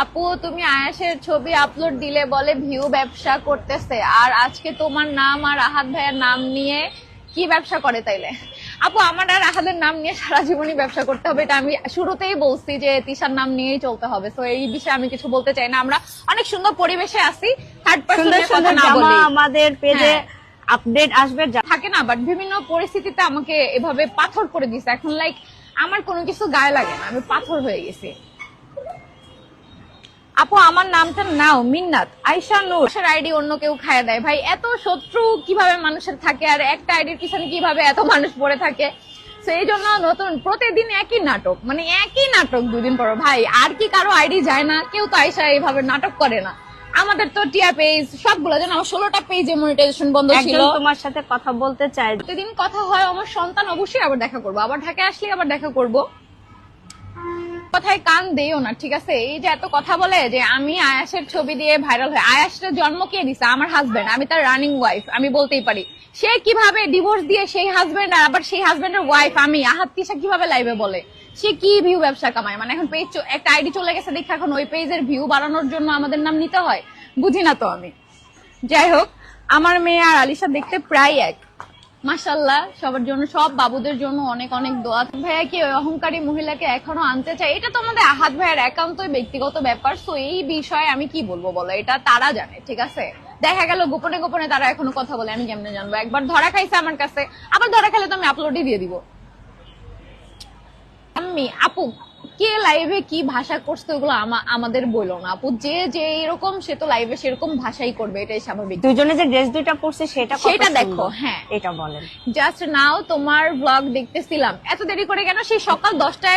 আপু তুমি আয়াসের ছবি আপলোড দিলে বলে ভিউ ব্যবসা করতেছে, আর আজকে তোমার নাম আর আহাদ ভাইয়ের নাম নিয়ে কি ব্যবসা করে তাইলে? আপু আমার আর আহাদের নাম নিয়ে সারা জীবনই ব্যবসা করতে হবে, এটা আমি শুরুতেই বলছি যে তিশার নাম নিয়েই চলতে হবে। তো এই বিষয়ে আমি কিছু বলতে চাই না। আমরা অনেক সুন্দর পরিবেশে আছি, থার্ড পারসনের কথা না বলি। আমাদের পেজে আপডেট আসবে থাকে না, বাট বিভিন্ন পরিস্থিতিতে আমাকে এভাবে পাথর করে দিছে। এখন লাইক আমার কোনো কিছু গায়ে লাগে না, আমি পাথর হয়ে গেছি। আপু আমার নামটা নাও মিন্নাত আয়শা নূর, আইডি অন্য কেউ খায় দেয়। ভাই এত শত্রু কিভাবে মানুষের থাকে, আর একটা আইডির পিছনে কিভাবে এত মানুষ পড়ে থাকে? তো এই জন্য নতুন প্রতিদিন একই নাটক, মানে একই নাটক দুদিন পর। ভাই আর কি কারো আইডি যায় না? কেউ তো আয়শা এইভাবে নাটক করে না। আমাদের তো টিয়া পেজ সবগুলো, যেন আমার 16টা পেজে মনিটাইজেশন বন্ধ ছিল। তোমার সাথে কথা বলতে চাই, প্রতিদিন কথা হয়। আমার সন্তান অবশ্যই আবার দেখা করবো, আবার ঢাকায় আসলে আবার দেখা করবো। কথায় কান দেও না, ঠিক আছে? এই যে এত কথা বলে যে আমি আয়াসের ছবি দিয়ে ভাইরাল হয়, আয়াসের জন্ম কে দিছে? আমার হাজবেন্ড, আমি তার রানিং ওয়াইফ, আমি বলতেই পারি। সে কিভাবে ডিভোর্স দিয়ে সেই হাজবেন্ড, আর আবার সেই হাজবেন্ডের ওয়াইফ আমি, আহাদ তিশা কিভাবে লাইভে বলে? সে কি ভিউ ব্যবসা কামায়? মানে এখন পেজ একটা আইডি চলে গেছে দেখে এখন ওই পেজের ভিউ বাড়ানোর জন্য আমাদের নাম নিতে হয়? বুঝি না তো আমি। যাই হোক, আমার মেয়ে আর আলিশা দেখতে প্রায় এক। মাশাআল্লাহ, সবার জন্য, সব বাবুদের জন্য অনেক অনেক দোয়া। ভাইয়া কি ওই অহংকারী মহিলাকে এখনো আনতে চাই? এটা তো আমাদের আহাদ ভাইয়ের একান্তই ব্যক্তিগত ব্যাপার। সো এই বিষয়ে আমি কি বলবো বলো, এটা তারা জানে, ঠিক আছে? দেখা গেল গোপনে গোপনে তারা এখনো কথা বলে, আমি কেমনে জানবো? একবার ধরা খাইছে আমার কাছে, আবার ধরা খেলে তো আমি আপলোডই দিয়ে দিব। আমি আপু কে লাইভে কি ভাষা করছে ওগুলো আমাদের বললো না আপু। যে যে এরকম সে তো লাইভে সেরকম ভাষাই করবে, এটাই স্বাভাবিক। দুজনে যে ড্রেস দুইটা পরছে সেটা দেখো। হ্যাঁ, এটা বলেন। জাস্ট নাও তোমার ব্লগ দেখতেছিলাম, এত দেরি করে কেন? সেই সকাল 10টায়